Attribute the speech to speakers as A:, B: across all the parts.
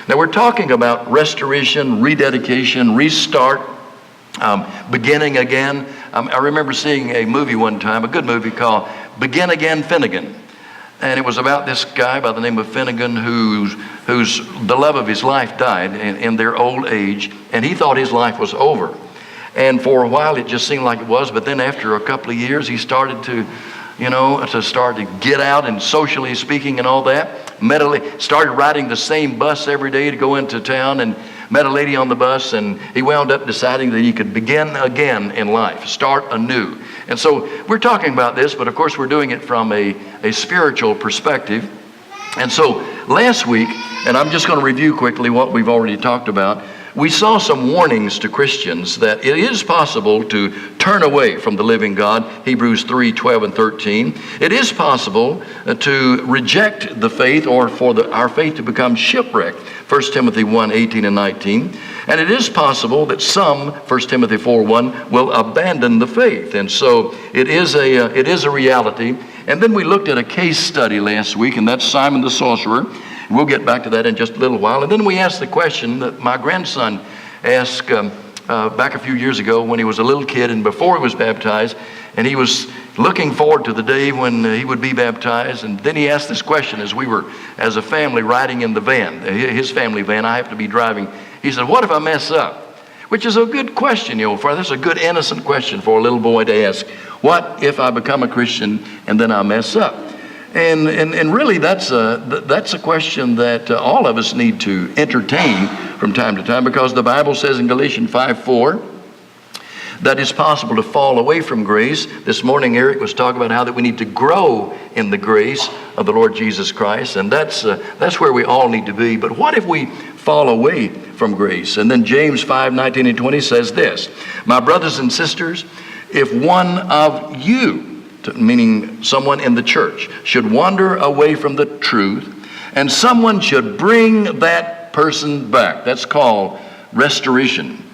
A: Now we're talking about restoration, rededication, restart, beginning again. I remember seeing a movie one time, a good movie called Begin Again, Finnegan. And it was about this guy by the name of Finnegan whose the love of his life died in their old age, and he thought his life was over. And for a while it just seemed like it was, but then after a couple of years he started to get out and socially speaking and all that. Started riding the same bus every day to go into town and met a lady on the bus, and he wound up deciding that he could begin again in life, start anew. And so we're talking about this, but of course we're doing it from a spiritual perspective. And so last week, and I'm just going to review quickly what we've already talked about, we saw some warnings to Christians that it is possible to turn away from the living God, Hebrews 3:12 and 13. It is possible to reject the faith or for our faith to become shipwrecked, 1 Timothy 1:18 and 19. And it is possible that some, 1 Timothy 4:1, will abandon the faith. And so it is a reality. And then we looked at a case study last week, and that's Simon the sorcerer. We'll get back to that in just a little while. And then we asked the question that my grandson asked back a few years ago when he was a little kid and before he was baptized, and he was looking forward to the day when he would be baptized. And then he asked this question as we were, as a family, riding in the van, his family van. I have to be driving. He said, "What if I mess up?" Which is a good question, that's a good innocent question for a little boy to ask. What if I become a Christian and then I mess up? And really that's a question that all of us need to entertain from time to time, because the Bible says in Galatians 5:4 that it's possible to fall away from grace. This morning Eric was talking about how that we need to grow in the grace of the Lord Jesus Christ, and that's where we all need to be. But what if we fall away from grace? And then James 5:19 and 20 says this: "My brothers and sisters, if one of you," meaning someone in the church, "should wander away from the truth, and someone should bring that person back." That's called restoration.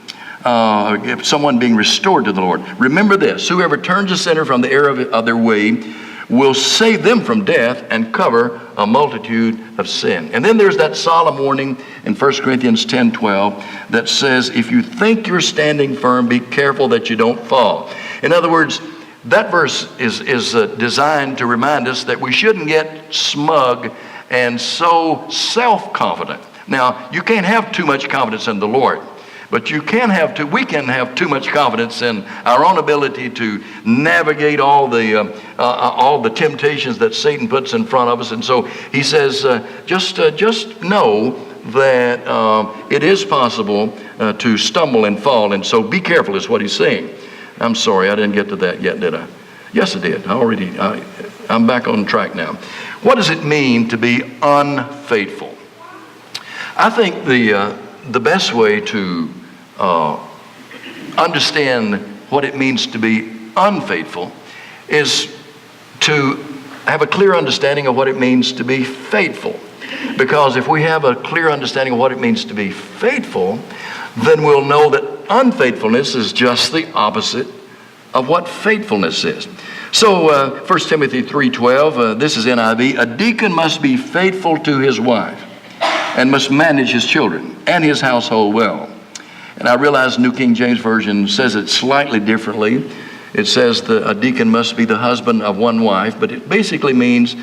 A: If someone being restored to the Lord. "Remember this, whoever turns a sinner from the error of their way will save them from death and cover a multitude of sin." And then there's that solemn warning in 1 Corinthians 10:12 that says, "If you think you're standing firm, be careful that you don't fall." In other words, that verse is designed to remind us that we shouldn't get smug and so self-confident. Now, you can't have too much confidence in the Lord, but we can have too much confidence in our own ability to navigate all the temptations that Satan puts in front of us. And so he says, just know that it is possible to stumble and fall, and so be careful is what he's saying. I'm sorry, I didn't get to that yet, did I? Yes, I did. I'm back on track now. What does it mean to be unfaithful? I think the best way to understand what it means to be unfaithful is to have a clear understanding of what it means to be faithful. Because if we have a clear understanding of what it means to be faithful, then we'll know that unfaithfulness is just the opposite of what faithfulness is. So 1 Timothy 3:12, this is NIV, "A deacon must be faithful to his wife and must manage his children and his household well." And I realize New King James Version says it slightly differently. It says that a deacon must be the husband of one wife, but it basically means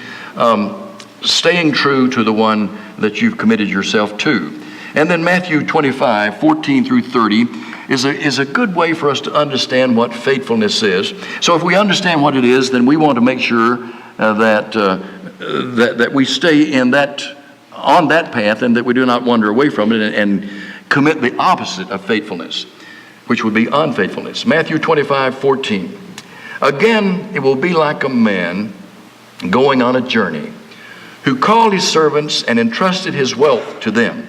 A: staying true to the one that you've committed yourself to. And then Matthew 25:14 through 30 is a good way for us to understand what faithfulness is. So if we understand what it is, then we want to make sure that we stay on that path, and that we do not wander away from it and commit the opposite of faithfulness, which would be unfaithfulness. Matthew 25:14. "Again, it will be like a man going on a journey, who called his servants and entrusted his wealth to them.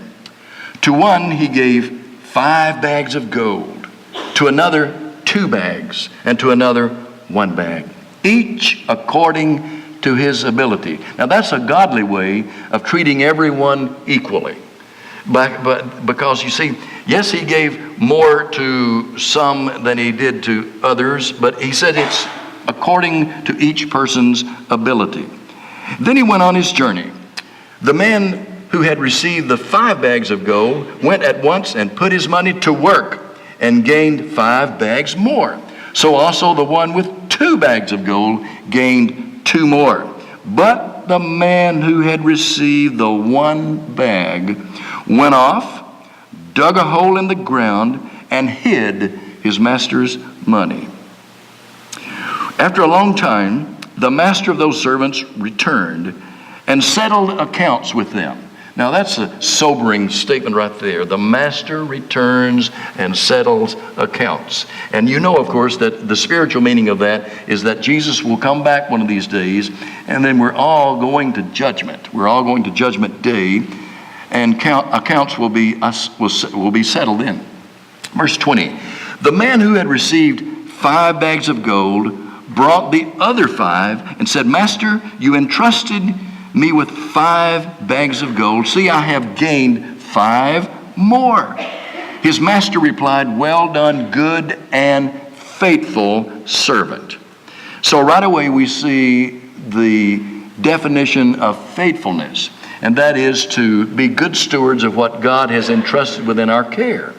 A: To one he gave 5 bags of gold, to another 2 bags, and to another 1 bag, each according to his ability." Now that's a godly way of treating everyone equally. But because you see, yes, he gave more to some than he did to others, but he said it's according to each person's ability. Then he went on his journey. The man who had received the 5 bags of gold went at once and put his money to work and gained 5 bags more. So also the one with 2 bags of gold gained 2 more. But the man who had received the 1 bag went off, dug a hole in the ground, and hid his master's money. After a long time, the master of those servants returned and settled accounts with them. Now that's a sobering statement right there. The master returns and settles accounts. And you know, of course, that the spiritual meaning of that is that Jesus will come back one of these days, and then we're all going to judgment. We're all going to judgment day, and accounts will be settled in. Verse 20, the man who had received 5 bags of gold brought the other 5 and said, Master, you entrusted me with 5 bags of gold. See, I have gained 5 more. His master replied, well done, good and faithful servant. So right away we see the definition of faithfulness, and that is to be good stewards of what God has entrusted within our care.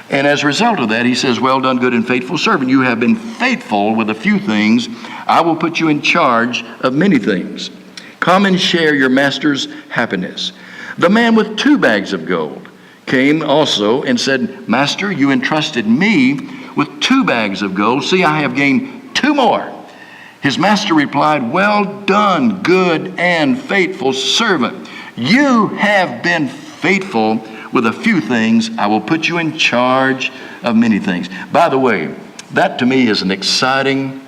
A: And as a result of that, he says, well done, good and faithful servant. You have been faithful with a few things. I will put you in charge of many things. Come and share your master's happiness. The man with 2 bags of gold came also and said, Master, you entrusted me with 2 bags of gold. See, I have gained 2 more. His master replied, well done, good and faithful servant. You have been faithful with a few things. I will put you in charge of many things. By the way, that to me is an exciting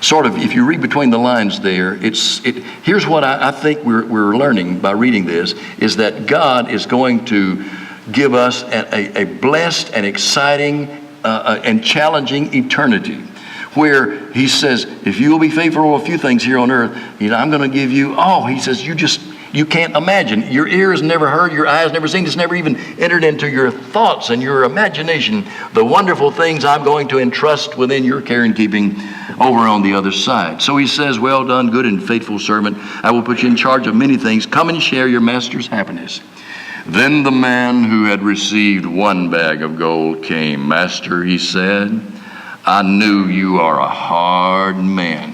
A: sort of, if you read between the lines there, here's what I think we're learning by reading this, is that God is going to give us a blessed and exciting and challenging eternity, where he says, if you will be faithful with a few things here on earth, I'm going to give you, he says, you can't imagine. Your ears never heard, your eyes never seen, it's never even entered into your thoughts and your imagination, the wonderful things I'm going to entrust within your care and keeping over on the other side. So he says, well done, good and faithful servant. I will put you in charge of many things. Come and share your master's happiness. Then the man who had received 1 bag of gold came. Master, he said, I knew you are a hard man,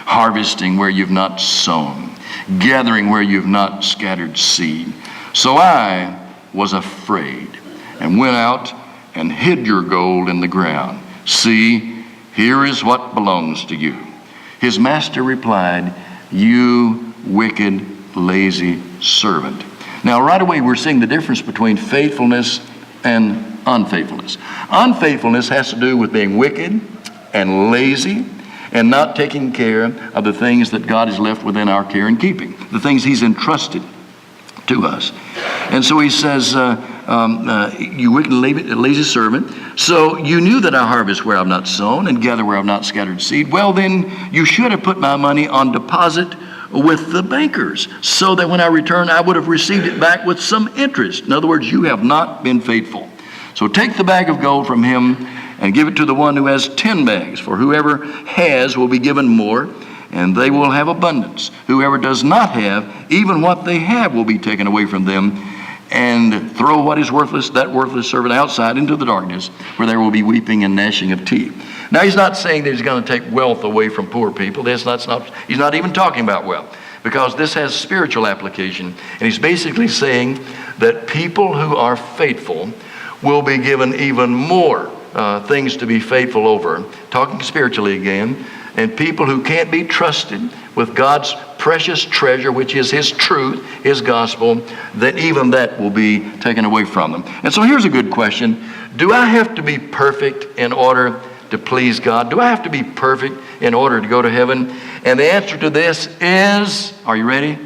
A: harvesting where you've not sown, gathering where you've not scattered seed. So I was afraid and went out and hid your gold in the ground. See, here is what belongs to you. His master replied, you wicked, lazy servant. Now, right away, we're seeing the difference between faithfulness and unfaithfulness. Unfaithfulness has to do with being wicked and lazy and not taking care of the things that God has left within our care and keeping, the things he's entrusted to us. And so he says, you wicked lazy servant, so you knew that I harvest where I've not sown and gather where I've not scattered seed. Well, then you should have put my money on deposit with the bankers, so that when I return, I would have received it back with some interest. In other words, you have not been faithful. So take the bag of gold from him and give it to the one who has 10 bags. For whoever has will be given more, and they will have abundance. Whoever does not have, even what they have will be taken away from them. And throw what is worthless, that worthless servant, outside into the darkness, where there will be weeping and gnashing of teeth. Now, he's not saying that he's going to take wealth away from poor people. He's not even talking about wealth, because this has spiritual application. And he's basically saying that people who are faithful will be given even more things to be faithful over. Talking spiritually again. And people who can't be trusted with God's precious treasure, which is his truth, his gospel, that even that will be taken away from them. And so here's a good question. Do I have to be perfect in order to please God? Do I have to be perfect in order to go to heaven? And the answer to this is, are you ready?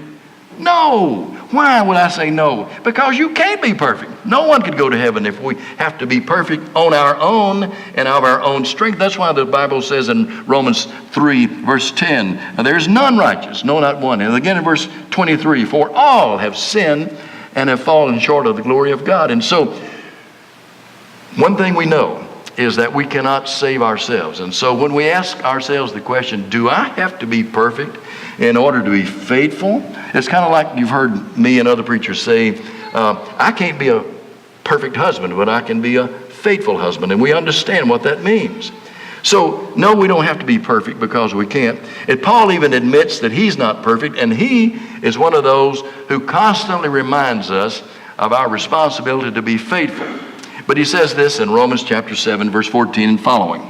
A: No. Why would I say no? Because you can't be perfect. No one could go to heaven if we have to be perfect on our own and of our own strength. That's why the Bible says in Romans 3, verse 10, there's none righteous, no, not one. And again in verse 23, for all have sinned and have fallen short of the glory of God. And so, one thing we know is that we cannot save ourselves. And so when we ask ourselves the question, do I have to be perfect in order to be faithful. It's kind of like you've heard me and other preachers say, I can't be a perfect husband, but I can be a faithful husband. And we understand what that means. So, no, we don't have to be perfect because we can't. And Paul even admits that he's not perfect, and he is one of those who constantly reminds us of our responsibility to be faithful. But he says this in Romans chapter 7, verse 14 and following.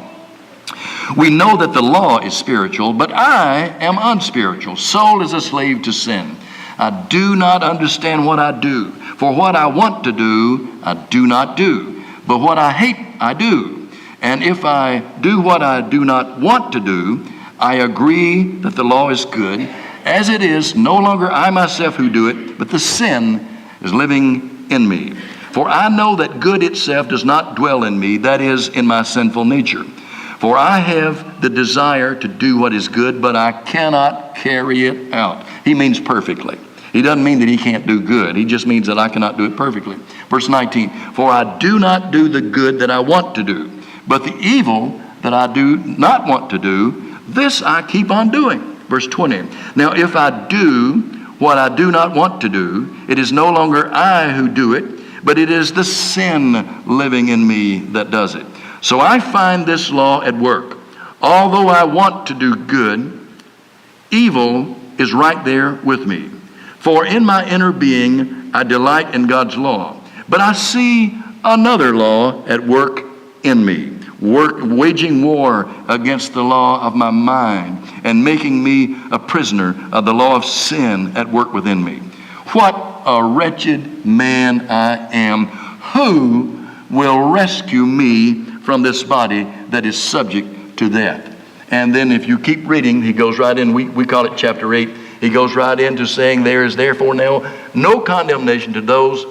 A: We know that the law is spiritual, but I am unspiritual, sold as a slave to sin. I do not understand what I do. For what I want to do, I do not do. But what I hate, I do. And if I do what I do not want to do, I agree that the law is good. As it is, no longer I myself who do it, but the sin is living in me. For I know that good itself does not dwell in me, that is, in my sinful nature. For I have the desire to do what is good, but I cannot carry it out. He means perfectly. He doesn't mean that he can't do good. He just means that I cannot do it perfectly. Verse 19, for I do not do the good that I want to do, but the evil that I do not want to do, this I keep on doing. Verse 20, now if I do what I do not want to do, it is no longer I who do it, but it is the sin living in me that does it. So I find this law at work. Although I want to do good, evil is right there with me. For in my inner being I delight in God's law. But I see another law at work in me, waging war against the law of my mind and making me a prisoner of the law of sin at work within me. What a wretched man I am. Who will rescue me from this body that is subject to death? And then if you keep reading, he goes right in, we call it chapter 8, he goes right into saying, there is therefore now no condemnation to those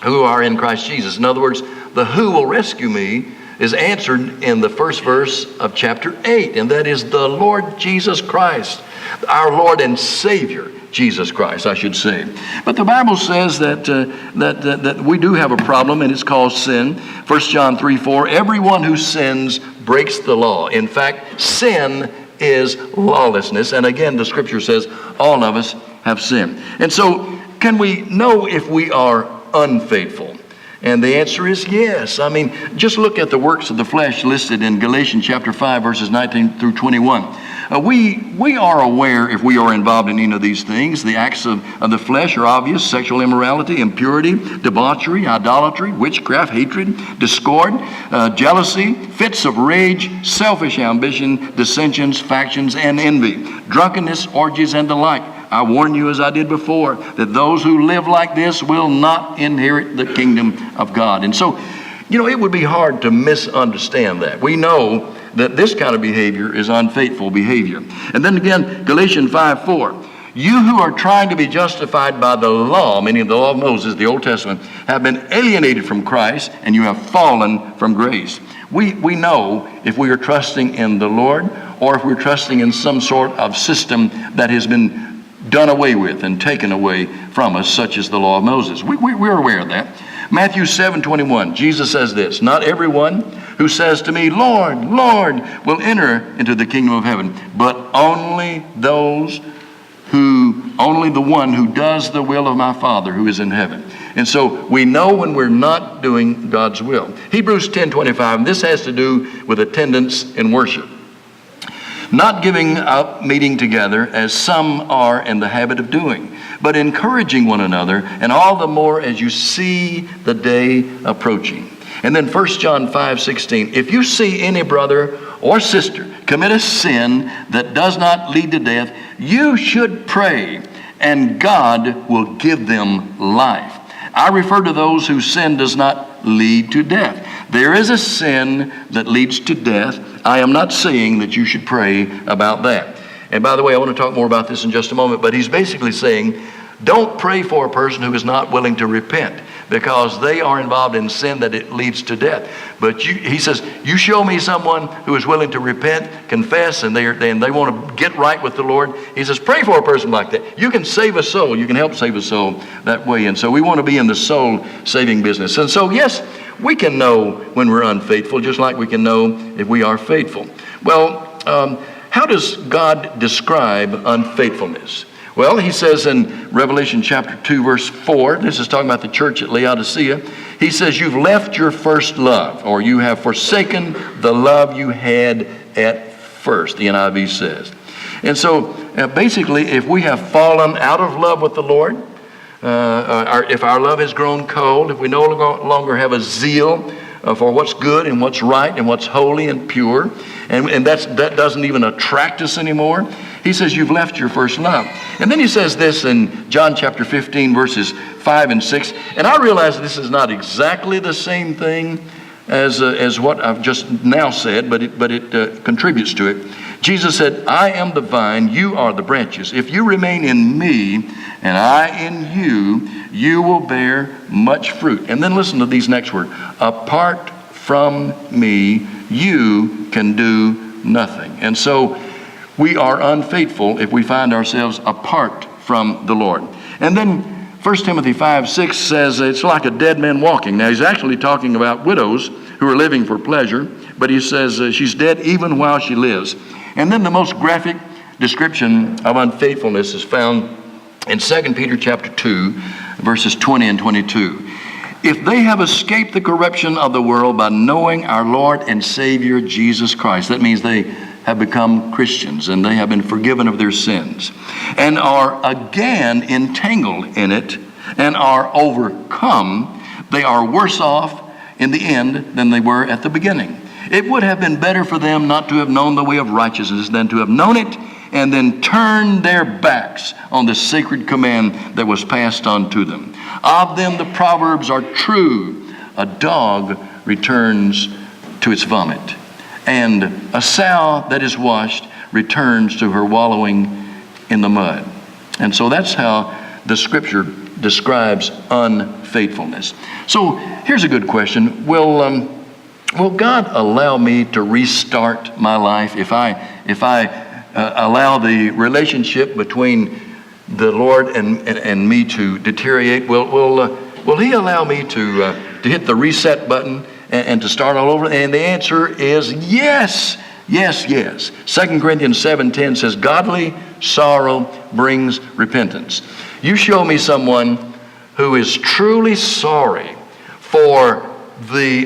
A: who are in Christ Jesus. In other words, the who will rescue me is answered in the first verse of chapter 8, and that is the Lord Jesus Christ, our Lord and Savior, Jesus Christ, I should say. But the Bible says that we do have a problem, and it's called sin. 1 John 3:4, everyone who sins breaks the law. In fact, sin is lawlessness. And again, the scripture says all of us have sinned. And so, can we know if we are unfaithful? And the answer is yes. I mean, just look at the works of the flesh listed in Galatians chapter 5, verses 19 through 21. We are aware if we are involved in any of these things. The acts of the flesh are obvious: sexual immorality, impurity, debauchery, idolatry, witchcraft, hatred, discord, jealousy, fits of rage, selfish ambition, dissensions, factions, and envy, drunkenness, orgies, and the like. I warn you, as I did before, that those who live like this will not inherit the kingdom of God. And so, it would be hard to misunderstand that. We know that this kind of behavior is unfaithful behavior. And then again, Galatians 5:4. You who are trying to be justified by the law, meaning the law of Moses, the Old Testament, have been alienated from Christ, and you have fallen from grace. We know if we are trusting in the Lord, or if we're trusting in some sort of system that has been done away with and taken away from us, such as the law of Moses. We're aware of that. Matthew 7:21, Jesus says this, not everyone who says to me, Lord, Lord, will enter into the kingdom of heaven, but only the one who does the will of my Father who is in heaven. And so we know when we're not doing God's will. Hebrews 10:25, and this has to do with attendance in worship. Not giving up meeting together as some are in the habit of doing, but encouraging one another, and all the more as you see the day approaching. And then 1 John 5:16, if you see any brother or sister commit a sin that does not lead to death, you should pray, and God will give them life. I refer to those whose sin does not lead to death. There is a sin that leads to death. I am not saying that you should pray about that. And by the way, I want to talk more about this in just a moment, but he's basically saying, don't pray for a person who is not willing to repent, because they are involved in sin that it leads to death. But he says, you show me someone who is willing to repent, confess, and they want to get right with the Lord. He says, pray for a person like that. You can save a soul. You can help save a soul that way. And so we want to be in the soul-saving business. And so, yes, we can know when we're unfaithful, just like we can know if we are faithful. Well, how does God describe unfaithfulness? Well, he says in Revelation chapter 2, verse 4, this is talking about the church at Laodicea. He says, you've left your first love, or you have forsaken the love you had at first, the NIV says. And so basically, if we have fallen out of love with the Lord, if our love has grown cold, if we no longer have a zeal for what's good and what's right and what's holy and pure, and that doesn't even attract us anymore, he says you've left your first love. And then he says this in John chapter 15, verses 5 and 6, and I realize this is not exactly the same thing as what I've just now said, but it contributes to it. Jesus said, I am the vine, you are the branches. If you remain in me and I in you, you will bear much fruit. And then listen to these next words. Apart from me, you can do nothing. And so we are unfaithful if we find ourselves apart from the Lord. And then 1 Timothy 5:6 says it's like a dead man walking. Now he's actually talking about widows who are living for pleasure, but he says she's dead even while she lives. And then the most graphic description of unfaithfulness is found in 2 Peter chapter 2, verses 20 and 22. If they have escaped the corruption of the world by knowing our Lord and Savior Jesus Christ, that means they have become Christians and they have been forgiven of their sins, and are again entangled in it and are overcome, they are worse off in the end than they were at the beginning. It would have been better for them not to have known the way of righteousness than to have known it and then turned their backs on the sacred command that was passed on to them. Of them the proverbs are true. A dog returns to its vomit, and a sow that is washed returns to her wallowing in the mud. And so that's how the scripture describes unfaithfulness. So here's a good question. Will God allow me to restart my life if I allow the relationship between the Lord and me to deteriorate? Will He allow me to hit the reset button and to start all over? And the answer is yes, yes, yes. 2 Corinthians 7:10 says, godly sorrow brings repentance. You show me someone who is truly sorry for the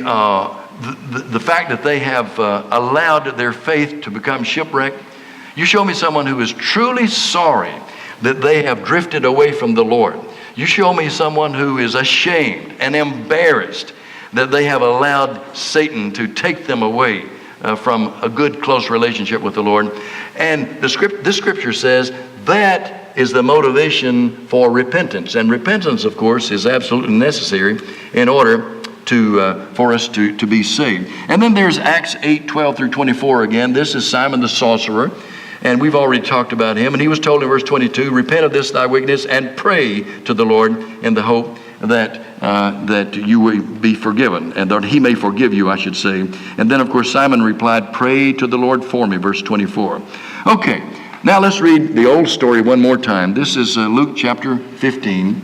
A: fact that they have allowed their faith to become shipwrecked. You show me someone who is truly sorry that they have drifted away from the Lord. You show me someone who is ashamed and embarrassed that they have allowed Satan to take them away from a good, close relationship with the Lord. And this scripture says that is the motivation for repentance. And repentance, of course, is absolutely necessary in order for us to be saved. And then there's Acts 8:12 through 24 again. This is Simon the sorcerer, and we've already talked about him. And he was told in verse 22, repent of this thy wickedness and pray to the Lord in the hope that you will be forgiven, and that he may forgive you, I should say. And then, of course, Simon replied, pray to the Lord for me, verse 24. Okay, now let's read the old story one more time. This is Luke chapter 15,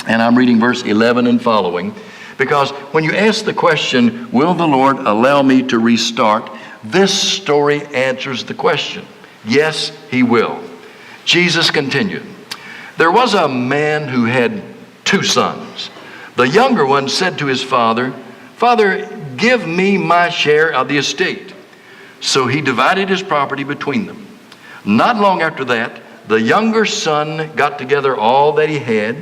A: and I'm reading verse 11 and following. Because when you ask the question, will the Lord allow me to restart? This story answers the question. Yes, He will. Jesus continued, there was a man who had 2 sons. The younger one said to his father, Father, give me my share of the estate. So he divided his property between them. Not long after that, the younger son got together all that he had,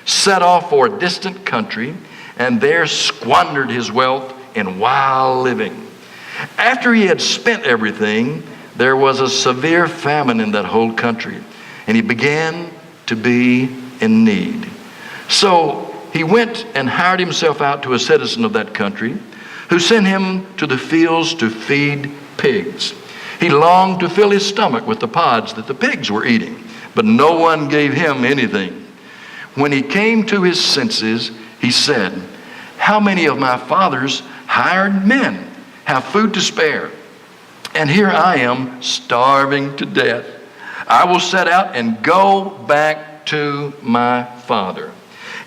A: set off for a distant country, and there squandered his wealth in wild living. After he had spent everything, there was a severe famine in that whole country, and he began to be in need. So he went and hired himself out to a citizen of that country, who sent him to the fields to feed pigs. He longed to fill his stomach with the pods that the pigs were eating, but no one gave him anything. When he came to his senses, he said, how many of my father's hired men have food to spare? And here I am starving to death. I will set out and go back to my father.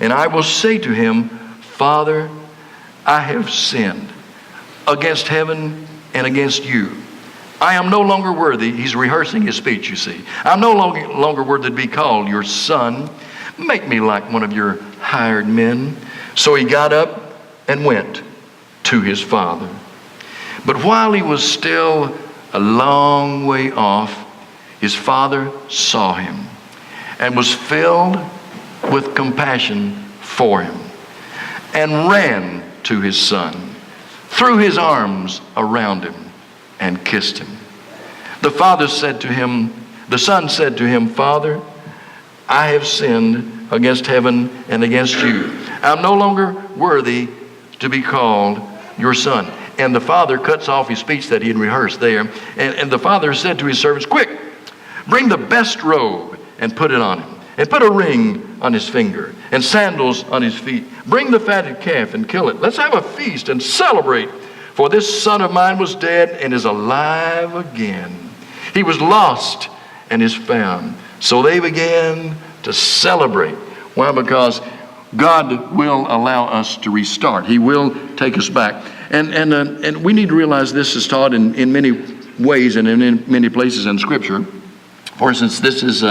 A: And I will say to him, Father, I have sinned against heaven and against you. I am no longer worthy. He's rehearsing his speech, you see. I'm no longer worthy to be called your son. Make me like one of your hired men. So he got up and went to his father. But while he was still a long way off, his father saw him and was filled with compassion for him and ran to his son, threw his arms around him and kissed him. The son said to him, Father, I have sinned against heaven and against you. I'm no longer worthy to be called your son. And the father cuts off his speech that he had rehearsed there. And the father said to his servants, quick, bring the best robe and put it on him. And put a ring on his finger and sandals on his feet. Bring the fatted calf and kill it. Let's have a feast and celebrate. For this son of mine was dead and is alive again. He was lost and is found. So they began to celebrate. Why? Because God will allow us to restart. He will take us back. And we need to realize this is taught in many ways and in many places in Scripture. For instance, this is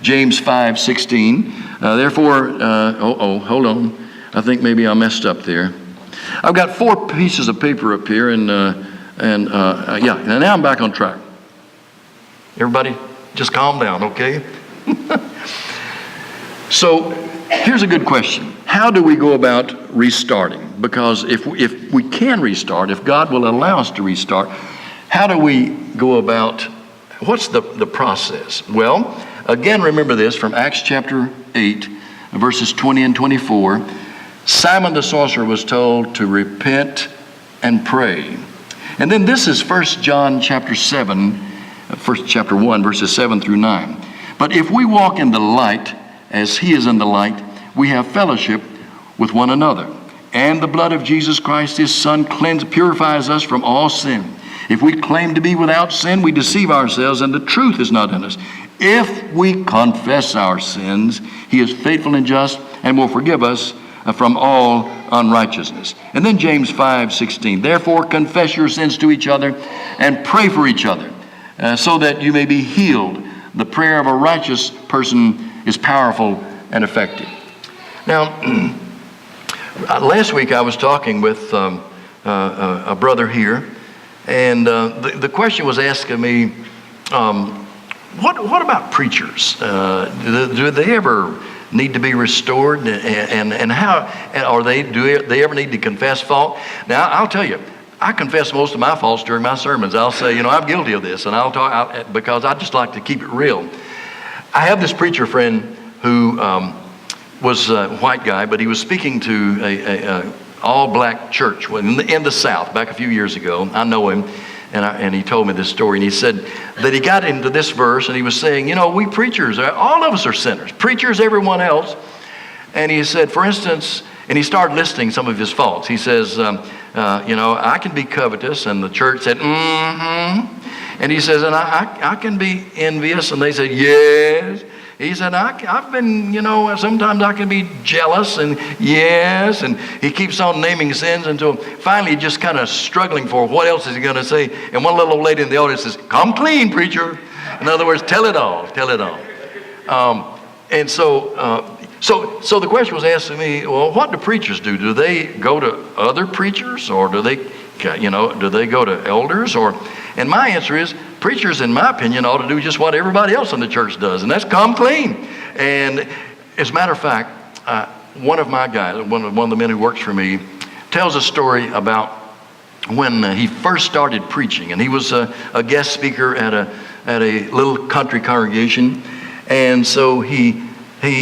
A: James 5:16. Therefore, hold on. I think maybe I messed up there. I've got 4 pieces of paper up here, and now I'm back on track. Everybody, just calm down, okay? So, here's a good question. How do we go about restarting? Because if we can restart, if God will allow us to restart, how do we go about, what's the process? Well, again, remember this from Acts chapter 8, verses 20 and 24. Simon the sorcerer was told to repent and pray. And then this is 1 John chapter 1, verses 7 through 9. But if we walk in the light, as he is in the light, we have fellowship with one another. And the blood of Jesus Christ, his Son, purifies us from all sin. If we claim to be without sin, we deceive ourselves and the truth is not in us. If we confess our sins, he is faithful and just and will forgive us from all unrighteousness. And then James 5:16. Therefore confess your sins to each other and pray for each other so that you may be healed. The prayer of a righteous person is powerful and effective. Now, last week I was talking with a brother here, and the question was asking me, what about preachers? Do they ever need to be restored, and how do they ever need to confess fault? Now, I'll tell you, I confess most of my faults during my sermons. I'll say, I'm guilty of this, and I'll talk because I just like to keep it real. I have this preacher friend who was a white guy, but he was speaking to a all-black church in the South back a few years ago. I know him, and he told me this story, and he said that he got into this verse, and he was saying, we preachers, all of us are sinners, preachers, everyone else. And he said, for instance, and he started listing some of his faults. He says, I can be covetous, and the church said, mm-hmm. And he says, and I can be envious, and they said, yes. He said, I've been, sometimes I can be jealous, and yes. And he keeps on naming sins until finally he's just kind of struggling for what else is he going to say. And one little old lady in the audience says, come clean, preacher. In other words, tell it all. And so the question was asked to me, well, what do preachers do? Do they go to other preachers, or do they go to elders? And my answer is, preachers, in my opinion, ought to do just what everybody else in the church does, and that's come clean. And as a matter of fact, one of my guys, one of the men who works for me, tells a story about when he first started preaching, and he was a guest speaker at a little country congregation, and so he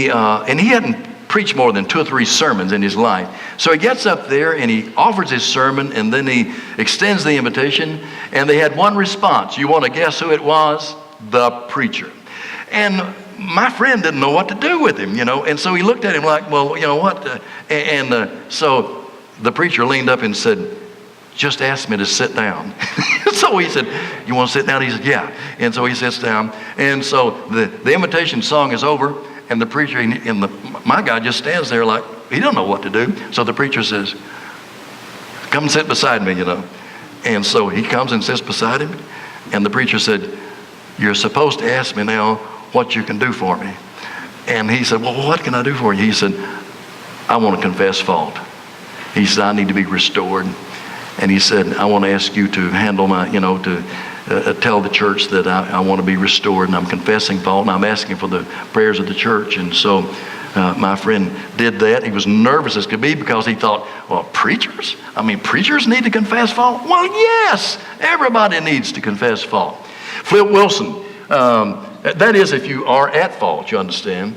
A: hadn't preached more than 2 or 3 sermons in his life. So he gets up there and he offers his sermon, and then he extends the invitation, and they had one response. You want to guess who it was? The preacher. And my friend didn't know what to do with him, and so he looked at him like, well, what? So the preacher leaned up and said, just ask me to sit down. So he said, you want to sit down? He said, yeah. And so he sits down. And so the invitation song is over, and the preacher my guy just stands there like he don't know what to do. So the preacher says, come and sit beside me, And so he comes and sits beside him. And the preacher said, "You're supposed to ask me now what you can do for me." And he said, "Well, what can I do for you?" He said, "I want to confess fault." He said, "I need to be restored." And he said, "I want to ask you to handle my, to tell the church that I want to be restored, and I'm confessing fault, and I'm asking for the prayers of the church." And so my friend did that. He was nervous as could be because he thought, well, preachers need to confess fault? Well, yes, everybody needs to confess fault. Flip Wilson, that is if you are at fault, you understand.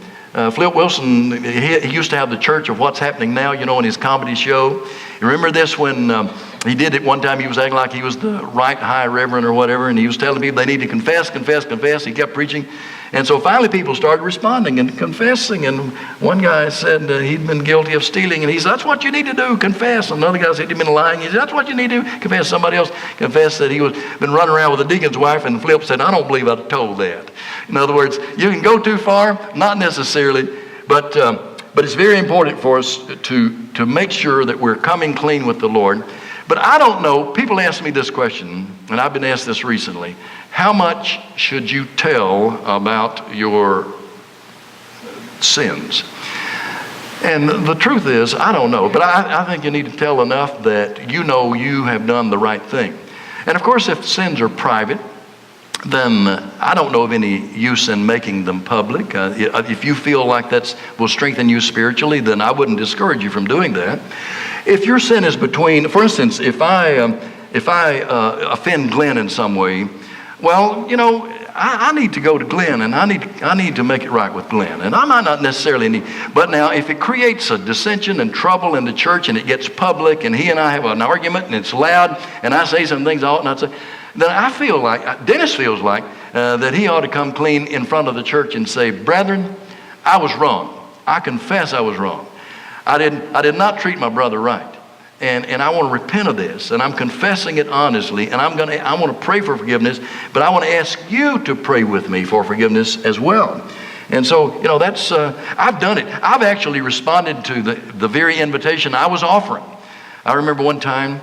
A: Flip Wilson, he used to have the Church of What's Happening Now, in his comedy show. You remember this when he did it one time? He was acting like he was the right high reverend or whatever, and he was telling people they need to confess. He kept preaching. And so finally people started responding and confessing. And one guy said he'd been guilty of stealing, and he said, "That's what you need to do, confess." And another guy said he'd been lying. He said, "That's what you need to do, confess." Somebody else confessed that he was been running around with a deacon's wife, and Flip said, "I don't believe I told that." In other words, you can go too far, not necessarily, but it's very important for us to make sure that we're coming clean with the Lord. But I don't know, people ask me this question, and I've been asked this recently: how much should you tell about your sins? And the truth is, I don't know, but I think you need to tell enough that you know you have done the right thing. And of course, if sins are private, then I don't know of any use in making them public. If you feel like that will strengthen you spiritually, then I wouldn't discourage you from doing that. If your sin is between, for instance, if I offend Glenn in some way, well, I need to go to Glenn, and I need to make it right with Glenn. And I might not necessarily need, but now if it creates a dissension and trouble in the church, and it gets public, and he and I have an argument, and it's loud, and I say some things I ought not say, then I feel like, Dennis feels like, that he ought to come clean in front of the church and say, "Brethren, I was wrong. I confess I was wrong. I did not treat my brother right. And I want to repent of this, and I'm confessing it honestly, and I want to pray for forgiveness, but I want to ask you to pray with me for forgiveness as well." And so, that's, I've done it. I've actually responded to the very invitation I was offering. I remember one time,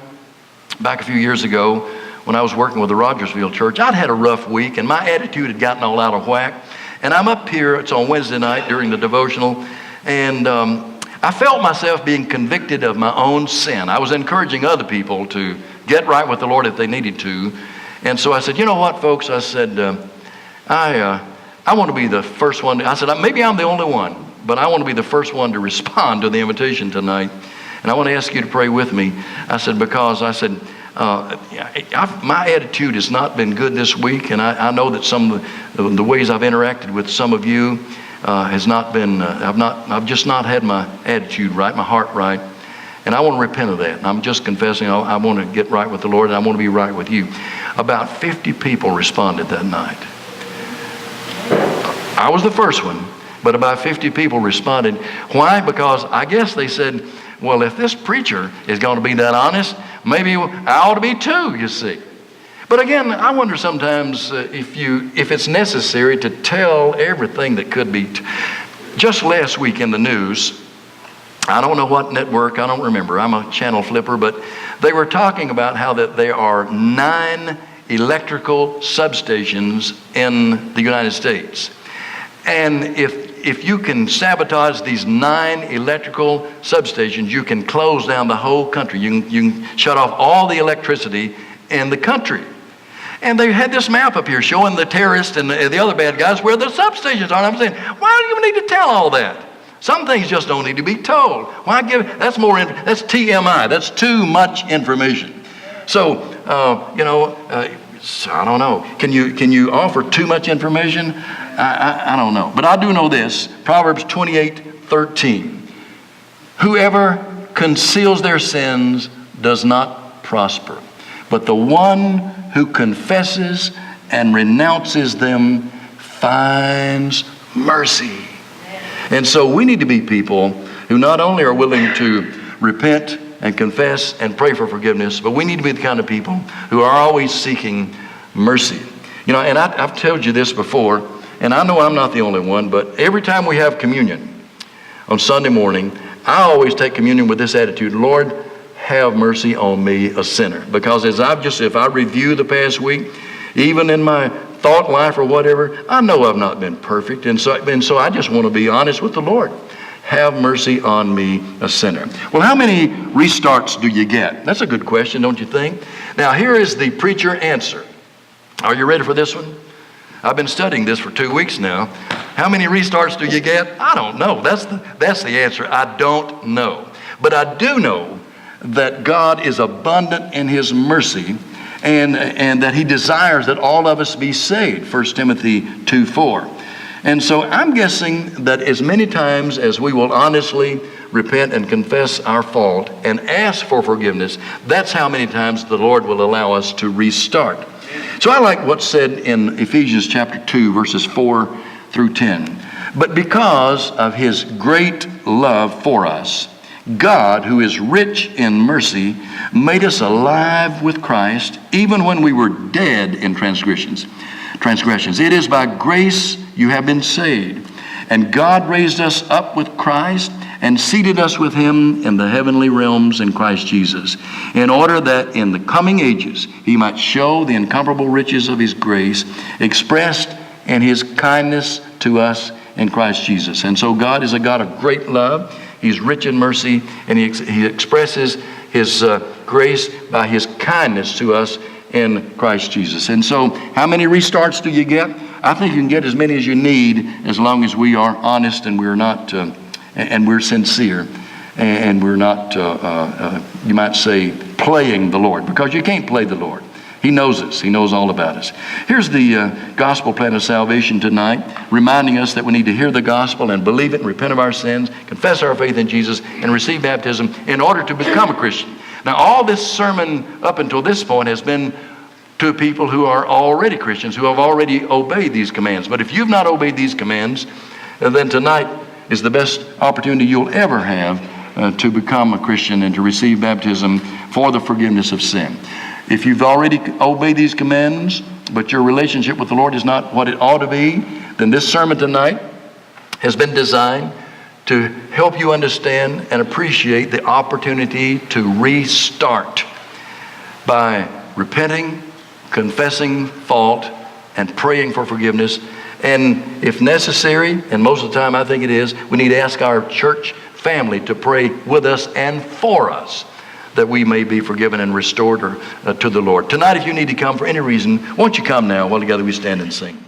A: back a few years ago, when I was working with the Rogersville Church, I'd had a rough week, and my attitude had gotten all out of whack. And I'm up here, it's on Wednesday night during the devotional, and I felt myself being convicted of my own sin. I was encouraging other people to get right with the Lord if they needed to. And so I said, "You know what, folks?" I said, I want to be the first one. I said, "Maybe I'm the only one, but I want to be the first one to respond to the invitation tonight. And I want to ask you to pray with me." I said, because my attitude has not been good this week, and I know that some of the ways I've interacted with some of you has not been, I've just not had my attitude right, my heart right, and I want to repent of that. And I'm just confessing I want to get right with the Lord, and I want to be right with you. About 50 people responded that night. I was the first one, but about 50 people responded. Why? Because I guess they said, well, if this preacher is going to be that honest, maybe I ought to be too, you see. But again, I wonder sometimes if it's necessary to tell everything that could be. Just last week in the news, I don't know what network, I don't remember, I'm a channel flipper, but they were talking about how that there are 9 electrical substations in the United States. And if you can sabotage these 9 electrical substations, you can close down the whole country. You can shut off all the electricity in the country. And they had this map up here showing the terrorists and the other bad guys where the substations are. And I'm saying, why do you need to tell all that? Some things just don't need to be told. Why give? That's TMI. That's too much information. So, I don't know. Can you offer too much information? I don't know. But I do know this. Proverbs 28:13. Whoever conceals their sins does not prosper, but the one who confesses and renounces them finds mercy. And so we need to be people who not only are willing to repent and confess and pray for forgiveness, but we need to be the kind of people who are always seeking mercy. And I've told you this before, and I know I'm not the only one, but every time we have communion on Sunday morning, I always take communion with this attitude: Lord, have mercy on me, a sinner. Because if I review the past week, even in my thought life or whatever, I know I've not been perfect. And so I just want to be honest with the Lord. Have mercy on me, a sinner. Well, how many restarts do you get? That's a good question, don't you think? Now, here is the preacher answer. Are you ready for this one? I've been studying this for 2 weeks now. How many restarts do you get? I don't know. That's the answer. I don't know. But I do know that God is abundant in His mercy, and that He desires that all of us be saved, 1 Timothy 2:4. And so I'm guessing that as many times as we will honestly repent and confess our fault and ask for forgiveness, that's how many times the Lord will allow us to restart. So I like what's said in Ephesians chapter 2, verses 4 through 10. But because of His great love for us, God, who is rich in mercy, made us alive with Christ, even when we were dead in transgressions. It is by grace you have been saved. And God raised us up with Christ and seated us with Him in the heavenly realms in Christ Jesus, in order that in the coming ages He might show the incomparable riches of His grace expressed in His kindness to us in Christ Jesus. And so God is a God of great love. He's rich in mercy, and He expresses His grace by His kindness to us in Christ Jesus. And so, how many restarts do you get? I think you can get as many as you need, as long as we are honest and we're not, and we're sincere, and we're not, you might say, playing the Lord, because you can't play the Lord. He knows us. He knows all about us. Here's the gospel plan of salvation tonight, reminding us that we need to hear the gospel and believe it and repent of our sins, confess our faith in Jesus, and receive baptism in order to become a Christian. Now, all this sermon up until this point has been to people who are already Christians, who have already obeyed these commands. But if you've not obeyed these commands, then tonight is the best opportunity you'll ever have to become a Christian and to receive baptism for the forgiveness of sin. If you've already obeyed these commands, but your relationship with the Lord is not what it ought to be, then this sermon tonight has been designed to help you understand and appreciate the opportunity to restart by repenting, confessing fault, and praying for forgiveness. And if necessary, and most of the time I think it is, we need to ask our church family to pray with us and for us, that we may be forgiven and restored to the Lord. Tonight, if you need to come for any reason, won't you come now while together we stand and sing.